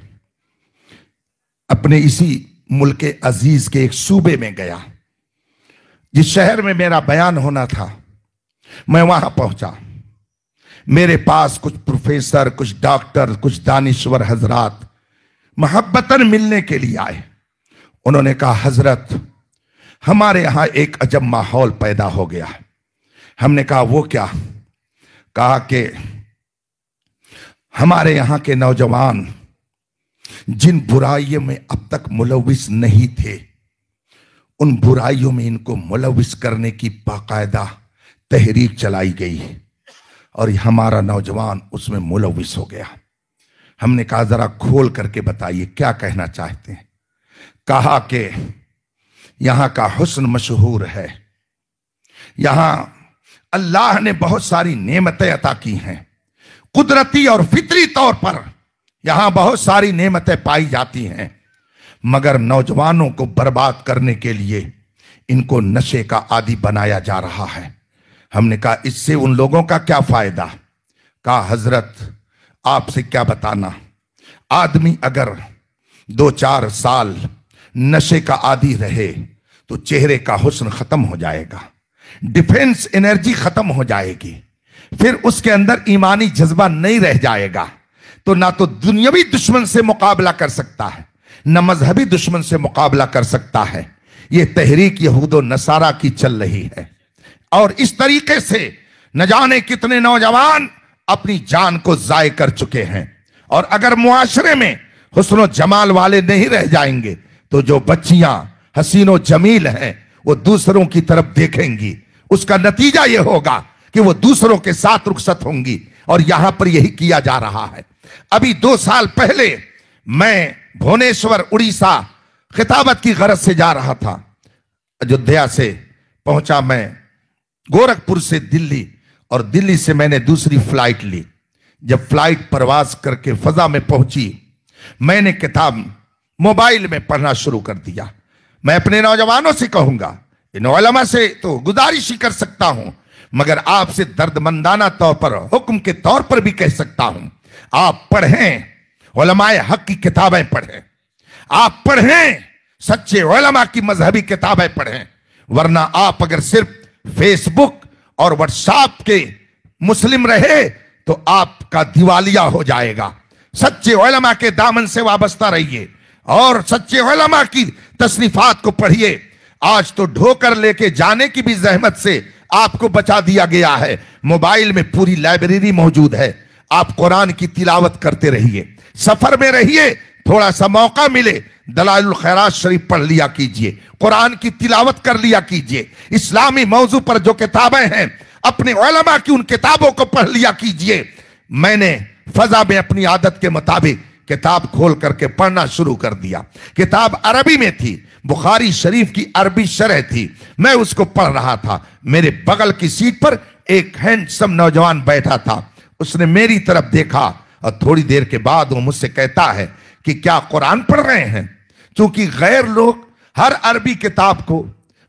अपने इसी मुल्क अजीज के एक सूबे में गया। जिस शहर में मेरा बयान होना था, मैं वहां पहुंचा। मेरे पास कुछ प्रोफेसर, कुछ डॉक्टर, कुछ दानिश्वर हजरात मोहब्बतन मिलने के लिए आए। उन्होंने कहा, हजरत हमारे यहां एक अजब माहौल पैदा हो गया। हमने कहा, वो क्या? कहा कि हमारे यहां के नौजवान जिन बुराइयों में अब तक मुलविस नहीं थे, उन बुराइयों में इनको मुलविस करने की बाकायदा तहरीक चलाई गई और हमारा नौजवान उसमें मुलविस हो गया। हमने कहा, जरा खोल करके बताइए क्या कहना चाहते हैं। कहा कि यहां का हुस्न मशहूर है, यहां अल्लाह ने बहुत सारी नेमतें अता की हैं, कुदरती और फितरी तौर पर यहां बहुत सारी नेमतें पाई जाती हैं, मगर नौजवानों को बर्बाद करने के लिए इनको नशे का आदी बनाया जा रहा है। हमने कहा, इससे उन लोगों का क्या फायदा? कहा, हजरत आपसे क्या बताना, आदमी अगर 2-4 साल नशे का आदी रहे तो चेहरे का हुस्न खत्म हो जाएगा, डिफेंस एनर्जी खत्म हो जाएगी, फिर उसके अंदर ईमानी जज्बा नहीं रह जाएगा, तो ना तो दुनियावी दुश्मन से मुकाबला कर सकता है, न मजहबी दुश्मन से मुकाबला कर सकता है। यह तहरीक यहूदो नसारा की चल रही है और इस तरीके से न जाने कितने नौजवान अपनी जान को जाय कर चुके हैं। और अगर मुआशरे में हुस्न व जमाल वाले नहीं रह जाएंगे तो जो बच्चियां हसीनो जमील हैं वो दूसरों की तरफ देखेंगी, उसका नतीजा यह होगा कि वो दूसरों के साथ रुखसत होंगी। और यहां पर यही किया जा रहा है। अभी 2 साल पहले मैं भुवनेश्वर उड़ीसा खिताबत की गरज से जा रहा था। अयोध्या से पहुंचा मैं गोरखपुर से दिल्ली, और दिल्ली से मैंने दूसरी फ्लाइट ली। जब फ्लाइट परवाज करके फजा में पहुंची, मैंने किताब मोबाइल में पढ़ना शुरू कर दिया। मैं अपने नौजवानों से कहूंगा, इन उलमा से तो गुजारिश ही कर सकता हूं, मगर आपसे दर्दमंदाना तौर पर, हुक्म के तौर पर भी कह सकता हूं, आप पढ़ें, उलमाए हक की किताबें पढ़ें, आप पढ़ें, सच्चे उलमा की मजहबी किताबें पढ़ें, वरना आप अगर सिर्फ फेसबुक और व्हाट्सएप के मुस्लिम रहे तो आपका दिवालिया हो जाएगा। सच्चे उलमा के दामन से वाबस्ता रहिए और सच्चे उलमा की तसनीफात को पढ़िए। आज तो ढोकर लेके जाने की भी जहमत से आपको बचा दिया गया है। मोबाइल में पूरी लाइब्रेरी मौजूद है। आप कुरान की तिलावत करते रहिए, सफर में रहिए, थोड़ा सा मौका मिले दलाइलुल खैरात शरीफ पढ़ लिया कीजिए, कुरान की तिलावत कर लिया कीजिए, इस्लामी मौजू पर जो किताबें हैं अपने उलमा की उन किताबों को पढ़ लिया कीजिए। मैंने फजा में अपनी आदत के मुताबिक किताब खोल करके पढ़ना शुरू कर दिया। किताब अरबी में थी, बुखारी शरीफ की अरबी शरह थी, मैं उसको पढ़ रहा था। मेरे बगल की सीट पर एक हैंडसम नौजवान बैठा था। उसने मेरी तरफ देखा और थोड़ी देर के बाद वो मुझसे कहता है कि क्या कुरान पढ़ रहे हैं? क्योंकि गैर लोग हर अरबी किताब को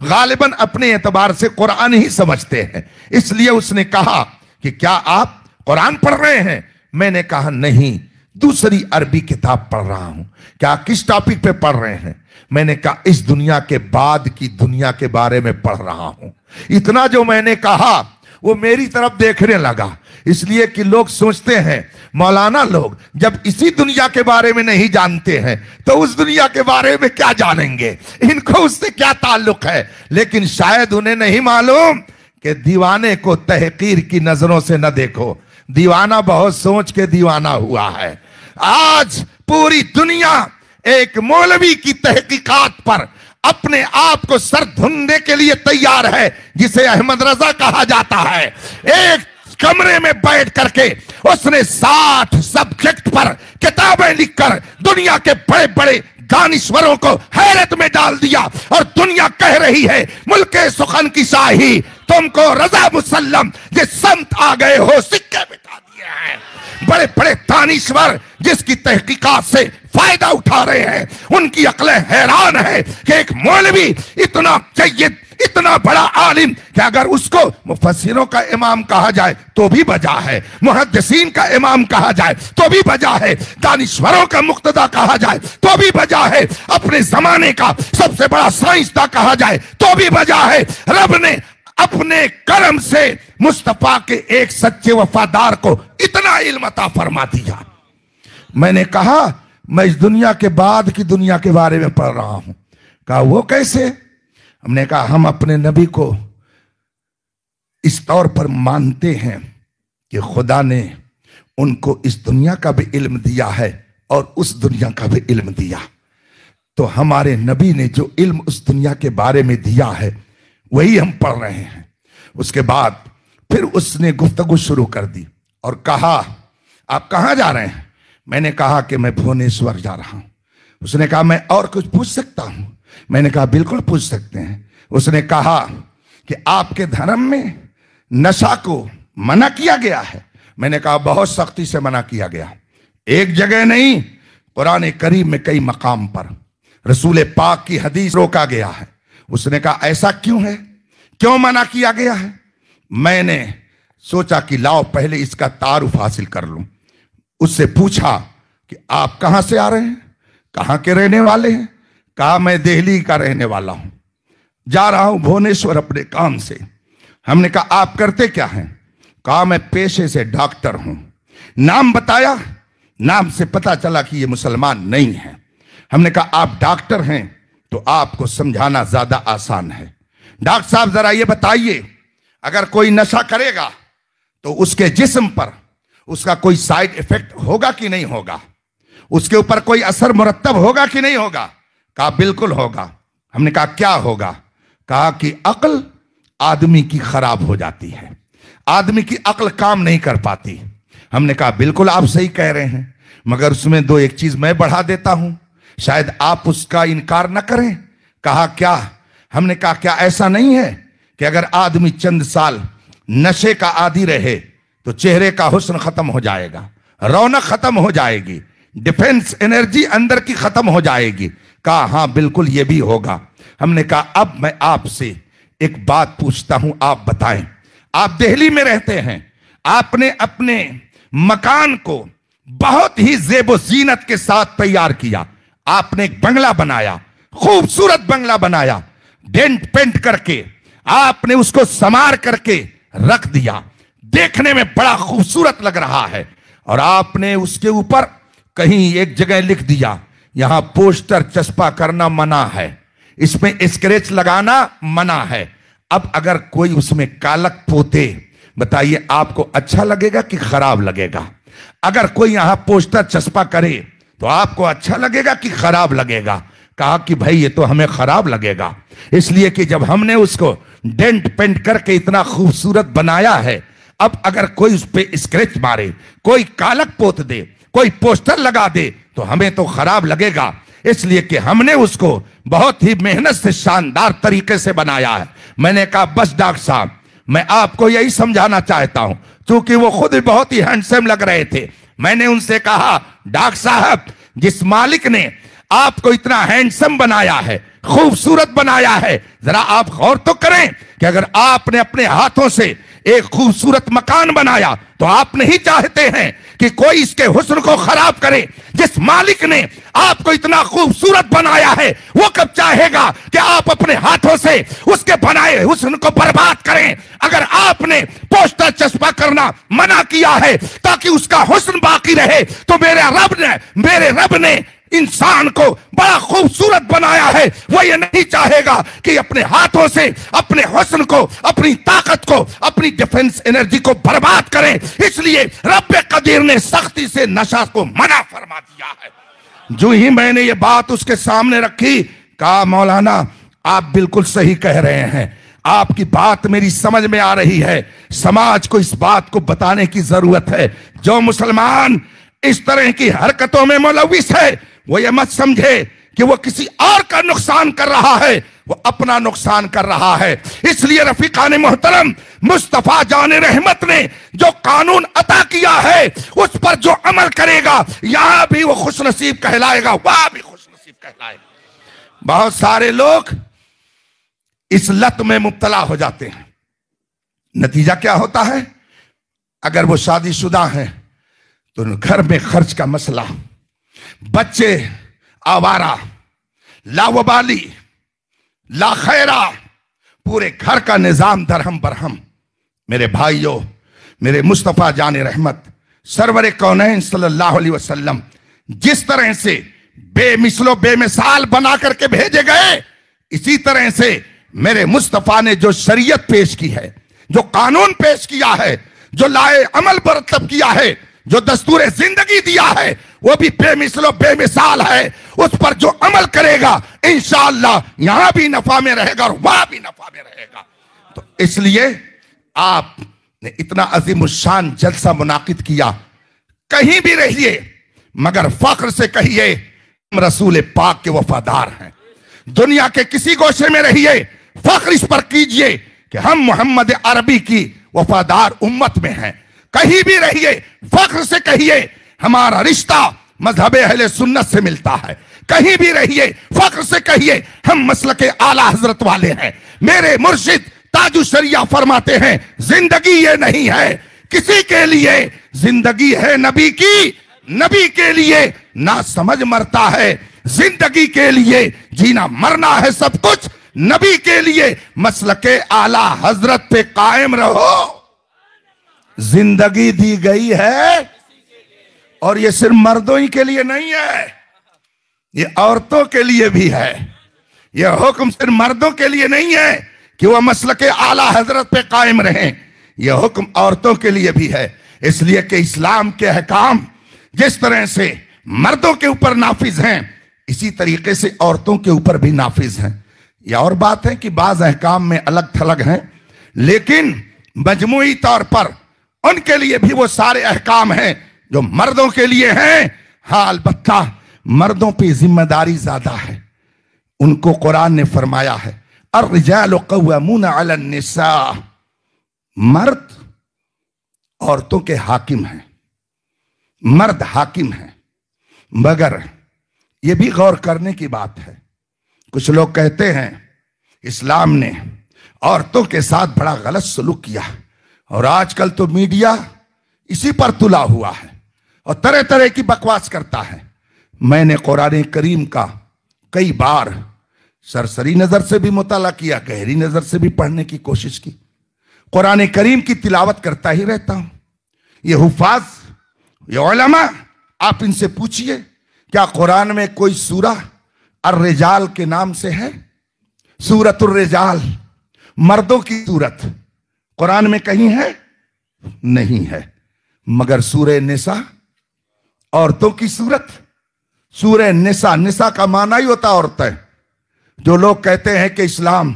गालिबन अपने एतबार से कुरान ही समझते हैं, इसलिए उसने कहा कि क्या आप कुरान पढ़ रहे हैं? मैंने कहा नहीं, दूसरी अरबी किताब पढ़ रहा हूं। क्या, किस टॉपिक पे पढ़ रहे हैं? मैंने कहा इस दुनिया के बाद की दुनिया के बारे में पढ़ रहा हूं। इतना जो मैंने कहा वो मेरी तरफ देखने लगा, इसलिए कि लोग सोचते हैं मौलाना लोग जब इसी दुनिया के बारे में नहीं जानते हैं तो उस दुनिया के बारे में क्या जानेंगे, इनको उससे क्या ताल्लुक है। लेकिन शायद उन्हें नहीं मालूम कि दीवाने को तहकीर की नजरों से न देखो, दीवाना बहुत सोच के दीवाना हुआ है। आज पूरी दुनिया एक मौलवी की तहकीकात पर अपने आप को सर धुनने के लिए तैयार है, जिसे अहमद रजा कहा जाता है। एक कमरे में बैठ करके उसने 60 सब्जेक्ट पर किताबें लिखकर दुनिया के बड़े बड़े दानिश्वरों को हैरत में डाल दिया, और दुनिया कह रही है मुल्के सुखन की शाही तुमको रजा मुसल्लम, ये संत आ गए हो सिक्के बिठा दिए। किए हैं। बड़े बड़े दानिश्वर जिसकी तहकीकात से फायदा उठा रहे हैं, उनकी अक्लें हैरान है कि एक मौलवी इतना जय्यद, इतना बड़ा आलिम कि अगर उसको मुफस्सिरों का इमाम कहा जाए तो भी बजा है, मुहद्दिसीन का इमाम कहा जाए तो भी बजा है, दानिश्वरों का मुक्तदा कहा जाए तो भी बजा है, अपने जमाने का सबसे बड़ा साइंसदान कहा जाए तो भी बजा है। रब ने अपने करम से मुस्तफा के एक सच्चे वफादार को इतना इल्म अता फरमा दिया। मैंने कहा मैं इस दुनिया के बाद की दुनिया के बारे में पढ़ रहा हूं। कहा वो कैसे? हमने कहा हम अपने नबी को इस तौर पर मानते हैं कि खुदा ने उनको इस दुनिया का भी इल्म दिया है और उस दुनिया का भी इल्म दिया। तो हमारे नबी ने जो इल्म उस दुनिया के बारे में दिया है वही हम पढ़ रहे हैं। उसके बाद फिर उसने गुफ्तगू शुरू कर दी और कहा आप कहां जा रहे हैं? मैंने कहा कि मैं भुवनेश्वर जा रहा हूं। उसने कहा मैं और कुछ पूछ सकता हूं? मैंने कहा बिल्कुल पूछ सकते हैं। उसने कहा कि आपके धर्म में नशा को मना किया गया है? मैंने कहा बहुत सख्ती से मना किया गया, एक जगह नहीं, कुरान करीम में कई मकाम पर रसूल पाक की हदीस रोका गया है। उसने कहा ऐसा क्यों है, क्यों मना किया गया है? मैंने सोचा कि लाओ पहले इसका तारुफ हासिल कर लूं। उससे पूछा कि आप कहां से आ रहे हैं, कहां के रहने वाले हैं? कहा मैं दिल्ली का रहने वाला हूं, जा रहा हूं भुवनेश्वर अपने काम से। हमने कहा आप करते क्या हैं? कहा मैं पेशे से डॉक्टर हूं। नाम बताया, नाम से पता चला कि ये मुसलमान नहीं है। हमने कहा आप डॉक्टर हैं तो आपको समझाना ज्यादा आसान है। डॉक्टर साहब जरा ये बताइए, अगर कोई नशा करेगा तो उसके जिस्म पर उसका कोई साइड इफेक्ट होगा कि नहीं होगा? उसके ऊपर कोई असर मुरत्तब होगा कि नहीं होगा? कहा बिल्कुल होगा। हमने कहा क्या होगा? कहा कि अक्ल आदमी की खराब हो जाती है, आदमी की अक्ल काम नहीं कर पाती। हमने कहा बिल्कुल आप सही कह रहे हैं, मगर उसमें दो एक चीज मैं बढ़ा देता हूं, शायद आप उसका इनकार न करें। कहा क्या? हमने कहा क्या ऐसा नहीं है कि अगर आदमी चंद साल नशे का आदी रहे तो चेहरे का हुस्न खत्म हो जाएगा, रौनक खत्म हो जाएगी, डिफेंस एनर्जी अंदर की खत्म हो जाएगी? कहा हाँ बिल्कुल ये भी होगा। हमने कहा अब मैं आपसे एक बात पूछता हूं, आप बताएं, आप दिल्ली में रहते हैं, आपने अपने मकान को बहुत ही जेबो जीनत के साथ तैयार किया, आपने एक बंगला बनाया, खूबसूरत बंगला बनाया, डेंट पेंट करके आपने उसको संवार करके रख दिया, देखने में बड़ा खूबसूरत लग रहा है, और आपने उसके ऊपर कहीं एक जगह लिख दिया यहां पोस्टर चस्पा करना मना है, इसमें स्क्रैच लगाना मना है। अब अगर कोई उसमें कालक पोते, बताइए आपको अच्छा लगेगा कि खराब लगेगा? अगर कोई यहां पोस्टर चस्पा करे तो आपको अच्छा लगेगा कि खराब लगेगा? कहा कि भाई ये तो हमें खराब लगेगा, इसलिए कि जब हमने उसको डेंट पेंट करके इतना खूबसूरत बनाया है, अब अगर कोई उस पर स्क्रैच मारे, कोई कालक पोत दे, कोई पोस्टर लगा दे तो हमें तो खराब लगेगा, इसलिए कि हमने उसको बहुत ही मेहनत से शानदार तरीके से बनाया है। मैंने कहा बस डॉक्टर साहब मैं आपको यही समझाना चाहता हूं, क्योंकि वो खुद बहुत ही हैंडसम लग रहे थे। मैंने उनसे कहा डॉक्टर साहब जिस मालिक ने आपको इतना हैंडसम बनाया है, खूबसूरत बनाया है, जरा आप गौर तो करें कि अगर आपने अपने हाथों से एक खूबसूरत मकान बनाया तो आप नहीं चाहते हैं कि कोई इसके हुस्न को खराब करे। जिस मालिक ने आपको इतना खूबसूरत बनाया है वो कब चाहेगा कि आप अपने हाथों से उसके बनाए हुस्न को बर्बाद करें? अगर आपने पोस्टर चस्पा करना मना किया है ताकि उसका हुस्न बाकी रहे, तो मेरे रब ने इंसान को बड़ा खूबसूरत बनाया है। वो ये नहीं चाहेगा कि अपने हाथों से अपने हुस्न को, अपनी ताकत को, अपनी डिफेंस एनर्जी को बर्बाद करें। इसलिए रब कदीर ने सख्ती से नशा को मना फरमा दिया है। जो ही मैंने ये बात उसके सामने रखी, कहा मौलाना आप बिल्कुल सही कह रहे हैं, आपकी बात मेरी समझ में आ रही है, समाज को इस बात को बताने की जरूरत है। जो मुसलमान इस तरह की हरकतों में मुलविस है वो ये मत समझे कि वो किसी और का नुकसान कर रहा है, वो अपना नुकसान कर रहा है। इसलिए रफीकान मोहतरम, मुस्तफा जान रहमत ने जो कानून अता किया है उस पर जो अमल करेगा यहां भी वो खुशनसीब कहलाएगा, वहां भी खुशनसीब कहलाएगा। बहुत सारे लोग इस लत में मुब्तला हो जाते हैं। नतीजा क्या होता है? अगर वो शादीशुदा हैं तो घर में खर्च का मसला, बच्चे आवारा, लावबाली, लाखैरा, पूरे घर का निजाम दरहम बरहम। मेरे भाइयों, मेरे मुस्तफा जान रहमत सरवर कौनैन सल्लल्लाहु अलैहि वसल्लम जिस तरह से बेमिसलो बेमिसाल बना करके भेजे गए, इसी तरह से मेरे मुस्तफा ने जो शरीयत पेश की है, जो कानून पेश किया है, जो लाए अमल बरतब किया है, जो दस्तूर जिंदगी दिया है, वो भी बेमिसलो बेमिसाल है। उस पर जो अमल करेगा इंशाअल्लाह यहां भी नफा में रहेगा और वहां भी नफा में रहेगा। तो इसलिए आपने इतना अजीमुशान जलसा मुनाकिद किया। कहीं भी रहिए मगर फख्र से कहिए हम रसूल पाक के वफादार हैं। दुनिया के किसी गोशे में रहिए, फख्र इस पर कीजिए कि हम मोहम्मद अरबी की वफादार उम्मत में हैं। कहीं भी रहिए फख्र से कहिए हमारा रिश्ता मजहब अहले सुन्नत से मिलता है। कहीं भी रहिए फख्र से कहिए हम मसलक आला हजरत वाले हैं। मेरे मुर्शिद ताजु शरिया फरमाते हैं जिंदगी ये नहीं है किसी के लिए, जिंदगी है नबी की, नबी के लिए ना समझ मरता है, जिंदगी के लिए जीना मरना है सब कुछ नबी के लिए। मसलके आला हजरत पे कायम रहो। जिंदगी दी गई है और ये सिर्फ मर्दों ही के लिए नहीं है, ये औरतों के लिए भी है। ये हुक्म सिर्फ मर्दों के लिए नहीं है कि वह मसलके आला हजरत पे कायम रहें, यह हुक्म औरतों के लिए भी है। इसलिए कि इस्लाम के अहकाम जिस तरह से मर्दों के ऊपर नाफिज हैं इसी तरीके से औरतों के ऊपर भी नाफिज हैं। यह और बात है कि बाज अहकाम में अलग थलग हैं, लेकिन मजमूई तौर पर उनके लिए भी वो सारे अहकाम हैं जो मर्दों के लिए हैं। हाँ, अलबत्ता मर्दों पे जिम्मेदारी ज्यादा है। उनको कुरान ने फरमाया है अर्रिजालु क़व्वामूना अलन निसा, मर्द औरतों के हाकिम हैं, मर्द हाकिम हैं। मगर यह भी गौर करने की बात है, कुछ लोग कहते हैं इस्लाम ने औरतों के साथ बड़ा गलत सलूक किया, और आजकल तो मीडिया इसी पर तुला हुआ है और तरह तरह की बकवास करता है। मैंने कुरान करीम का कई बार सरसरी नजर से भी मुताला किया, गहरी नजर से भी पढ़ने की कोशिश की। कुरान करीम की तिलावत करता ही रहता हूं। ये हुफाज, ये उलमा, आप इनसे पूछिए क्या कुरान में कोई सूरा अर्रिजाल के नाम से है? सूरतुर रिजाल, मर्दों की सूरत कुरान में कहीं है? नहीं है। मगर सूरह निसा, औरतों की सूरत, सूरह निसा, निसा का माना ही होता औरत है। जो लोग कहते हैं कि इस्लाम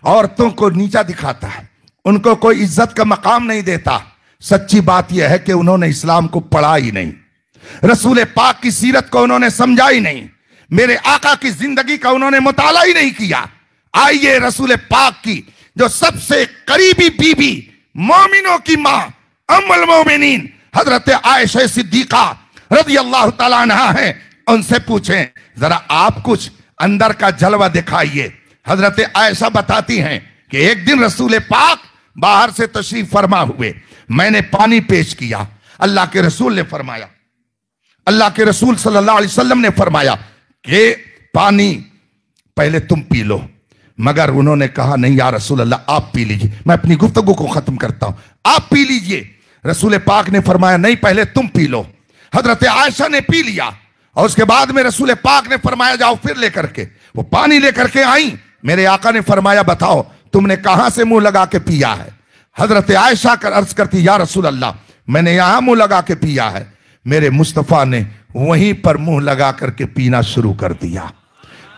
औरतों को नीचा दिखाता है, उनको कोई इज्जत का मकाम नहीं देता, सच्ची बात यह है कि उन्होंने इस्लाम को पढ़ा ही नहीं, रसूल पाक की सीरत को उन्होंने समझा ही नहीं, मेरे आका की जिंदगी का उन्होंने मुताला ही नहीं किया। आइए रसूल पाक की जो सबसे करीबी बीबी, मोमिनों की मां, अम्मुल मोमिनीन हजरत आयशा सिद्दीका रज़ी अल्लाह तआला अन्हा है, उनसे पूछें जरा आप कुछ अंदर का जलवा दिखाइए। हजरत आयशा बताती हैं कि एक दिन रसूल पाक बाहर से तशरीफ फरमा हुए, मैंने पानी पेश किया। अल्लाह के रसूल ने फरमाया, अल्लाह के रसूल सल्लल्लाहु अलैहि वसल्लम ने फरमाया कि पानी पहले तुम पी लो। मगर उन्होंने कहा नहीं या रसूल अल्लाह आप पी लीजिए, मैं अपनी गुफ्तगू को खत्म करता हूं, आप पी लीजिए। रसूल पाक ने फरमाया नहीं पहले तुम पी लो। हजरत आयशा ने पी लिया और उसके बाद में रसूल पाक ने फरमाया जाओ फिर लेकर के, वो पानी लेकर के आई। मेरे आका ने फरमाया बताओ तुमने कहां से मुंह लगा के पिया है? हजरत आयशा कर अर्ज करती या रसूल अल्लाह मैंने यहां मुंह लगा के पिया है। मेरे मुस्तफा ने वहीं पर मुंह लगा करके पीना शुरू कर दिया।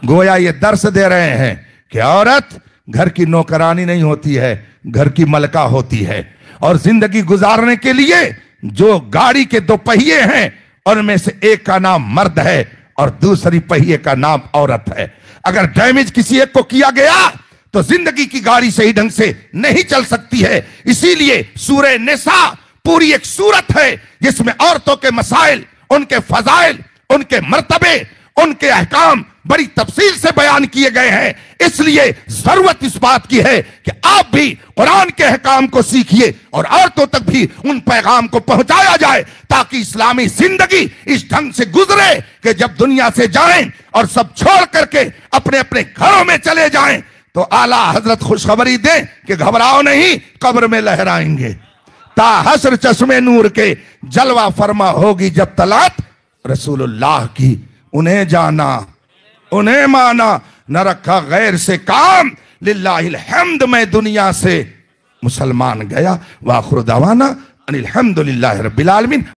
गोया ये दर्श दे रहे हैं कि औरत घर की नौकरानी नहीं होती है, घर की मलका होती है। और जिंदगी गुजारने के लिए जो गाड़ी के दो पहिए हैं उनमें से एक का नाम मर्द है और दूसरी पहिए का नाम औरत है। अगर डैमेज किसी एक को किया गया तो जिंदगी की गाड़ी सही ढंग से नहीं चल सकती है। इसीलिए सूरह निसा पूरी एक सूरत है जिसमें औरतों के मसाइल, उनके फजाइल, उनके मर्तबे, उनके अहकाम बड़ी तफसील से बयान किए गए हैं। इसलिए जरूरत इस बात की है कि आप भी कुरान के अहकाम को सीखिए और औरतों तक भी उन पैगाम को पहुंचाया जाए, ताकि इस्लामी जिंदगी इस ढंग से गुजरे कि जब दुनिया से जाएं और सब छोड़ करके अपने अपने घरों में चले जाएं तो आला हजरत खुशखबरी दें कि घबराओ नहीं, कब्र में लहराएंगे। ता हस्र चश्मे नूर के जलवा फरमा होगी जब तलात रसूलुल्लाह की। उन्हें जाना, उन्हें माना, न रखा गैर से काम, लिल्लाहिल हम्द मैं दुनिया से मुसलमान गया। वाखिर दावाना अनिल हम्दुलिल्लाहि रब्बिल आलमीन।